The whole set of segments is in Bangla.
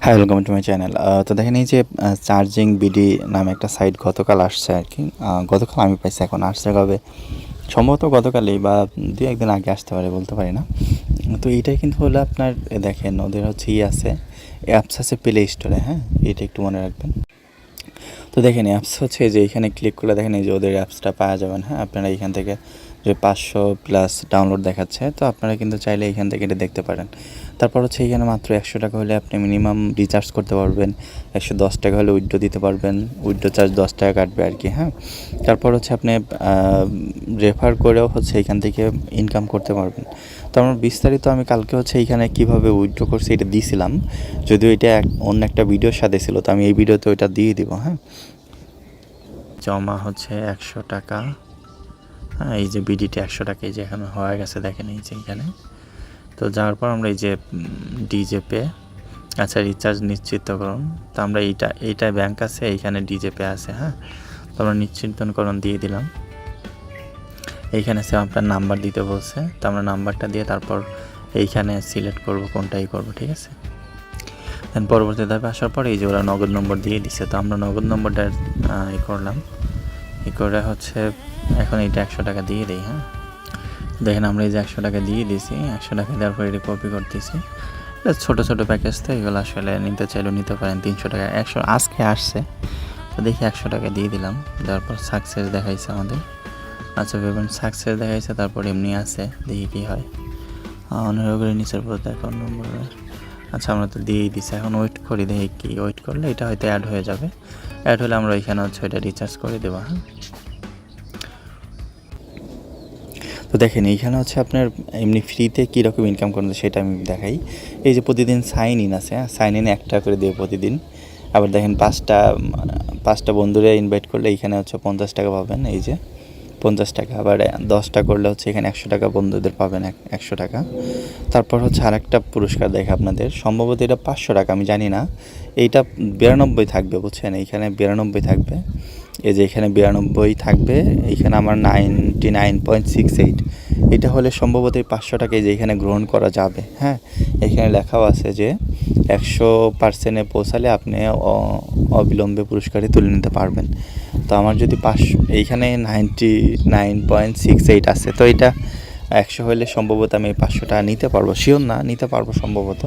High, welcome to my channel. তো দেখেন এই যে চার্জিং বিডি নামে একটা সাইট গতকাল আসছে আর কি। গতকাল আমি পাইছি, এখন আসছে কবে সম্ভবত গতকালই বা দু একদিন আগে আসতে পারে, বলতে পারি না। তো এইটাই কিন্তু হলো আপনার, দেখেন ওদের হচ্ছে আছে, অ্যাপস আছে প্লে স্টোরে। হ্যাঁ, এটা একটু মনে রাখবেন। তো দেখেন অ্যাপস হচ্ছে যে এখানে ক্লিক করলে দেখেন এই যে ওদের অ্যাপসটা পাওয়া যাবেন। হ্যাঁ, আপনারা এইখান থেকে যে 500+ ডাউনলোড দেখাচ্ছে, তো আপনারা কিন্তু চাইলে এইখান থেকে এটা দেখতে পারেন। তারপর হচ্ছে এইখানে মাত্র 100 টাকা হলে আপনি মিনিমাম রিচার্জ করতে পারবেন। 110 টাকা হলে উইথড্র দিতে পারবেন, উইথড্র চার্জ 10 টাকা কাটবে আর কি। হ্যাঁ, তারপর হচ্ছে আপনি রেফার করেও হচ্ছে এইখান থেকে ইনকাম করতে পারবেন। তো আমার বিস্তারিত আমি কালকে হচ্ছে এইখানে কীভাবে উইথড্র করছি এটা দিয়েছিলাম, যদিও এটা অন্য একটা ভিডিওর সাথে ছিল, তো আমি এই ভিডিওতে ওইটা দিয়ে দিব। হ্যাঁ, জমা হচ্ছে 100 টাকা। হ্যাঁ, এই যে বিডিটি 100 টাকা এই যে এখানে হয়ে গেছে, দেখেন এই যে এখানে। তো যাওয়ার পর আমরা এই যে ডিজে পে, আচ্ছা রিচার্জ নিশ্চিতকরণ, তো আমরা এইটা ব্যাংক আছে, এইখানে ডিজে পে আছে। হ্যাঁ, তো আমরা নিশ্চিতকরণ দিয়ে দিলাম। এইখানে সে আপনার নাম্বার দিতে বলছে, তো আমরা নাম্বারটা দিয়ে তারপর এইখানে সিলেক্ট করব কোনটাই করব, ঠিক আছে। দেন পরবর্তী ধাপে আসার পর এই যে ওরা নগদ নম্বর দিয়ে দিচ্ছে, তো আমরা নগদ নম্বরটা করলাম। করে হচ্ছে এখন এইটা 100 টাকা দিয়ে দিই। হ্যাঁ, দেখেন আমরা এই যে 100 টাকা দিয়ে দিয়েছি, 100 টাকা দেওয়ার পর এটা কপি করতেছি। ছোটো ছোটো প্যাকেজ তো এগুলো আসলে নিতে চাইলেও নিতে পারেন। 300 টাকা 100 আজকে আসছে, তো দেখি 100 টাকা দিয়ে দিলাম। দেওয়ার পর সাকসেস দেখাইছে আমাদের। আচ্ছা পেমেন্ট সাকসেস দেখাইছে, তারপর এমনি আছে, দেখি কী হয়। অনুগ্রহ করে নিচের পর অ্যাকাউন্ট নম্বর। আচ্ছা আমরা তো দিয়েই দিচ্ছি, এখন ওয়েট করি, দেখি কি ওয়েট করলে এটা হয়তো অ্যাড হয়ে যাবে। অ্যাড হলে আমরা এখানে হচ্ছে এটা রিচার্জ করে দেবো। হ্যাঁ, তো দেখেন এইখানে হচ্ছে আপনার এমনি ফ্রিতে কীরকম ইনকাম করেন সেটা আমি দেখাই। এই যে প্রতিদিন সাইন ইন আছে, সাইন ইনে 1 টাকা করে দেবে প্রতিদিন। আবার দেখেন পাঁচটা বন্ধুরা ইনভাইট করলে এইখানে হচ্ছে 50 টাকা পাবেন, এই যে 50 টাকা। আবার 10টা করলে হচ্ছে এখানে 100 টাকা বন্ধুদের পাবেন, 100 টাকা। তারপর হচ্ছে আরেকটা পুরস্কার দেখে আপনাদের, সম্ভবত এটা 500 টাকা, আমি জানি না। এইটা 92 থাকবে, বুঝছেন, এইখানে 92 থাকবে। এই যে এখানে 92 থাকবে, এইখানে আমার 99.68। এটা হলে সম্ভবত এই 500 টাকায় যে এখানে গ্রহণ করা যাবে। হ্যাঁ, এখানে লেখাও আছে যে 100% পৌঁছালে আপনি অবিলম্বে পুরস্কারটি তুলে নিতে পারবেন। তো আমার যদি এইখানে 99.68 আছে, তো এটা 100 হলে সম্ভবত আমি 500 টাকা নিতে পারবো, শিওর না, নিতে পারবো সম্ভবত।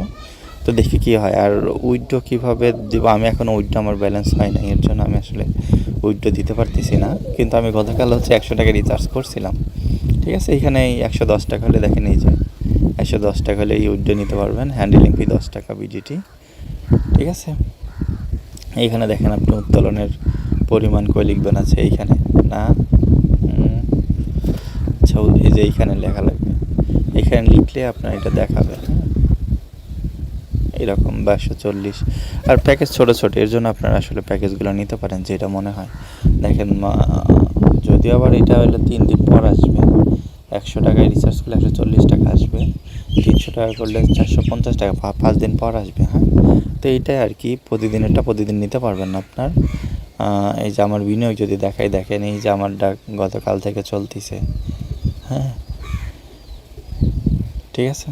তো দেখি কী হয়। আর উইথড্র কীভাবে দিব, আমি এখন উইথড্র আমার ব্যালেন্স হয় না, এর জন্য আমি আসলে উইথড্র দিতে পারতেছি না। কিন্তু আমি গতকাল হচ্ছে 100 টাকা রিচার্জ করছিলাম, ঠিক আছে। এইখানে 110 টাকা হলে দেখেন এই যে 110 টাকা হলে এই উইথড্র নিতে পারবেন। হ্যান্ডেলিং ফি 10 টাকা বিডিটি, ঠিক আছে। এইখানে দেখেন আপনি উত্তোলনের পরিমাণ কই লিখবেন আছে এইখানে, না আচ্ছা এই যে এইখানে লেখা লাগবে, এখানে লিখলে আপনার এটা দেখাবে। হ্যাঁ, এরকম 140। আর প্যাকেজ ছোটো ছোটো, এর জন্য আপনারা আসলে প্যাকেজগুলো নিতে পারেন যেটা মনে হয়। দেখেন যদিও আবার এটা হলে 3 দিন পর আসবে। 100 টাকায় রিচার্জ করলে 140 টাকা আসবে, 300 টাকা করলে 450 টাকা 5 দিন পর আসবে। হ্যাঁ, তো এইটাই আর কি, প্রতিদিনেরটা প্রতিদিন নিতে পারবেন না আপনার। এই যে আমার বিনিয়োগ যদি দেখেন এই যে আমার গতকাল থেকে চলতেছে। হ্যাঁ, ঠিক আছে।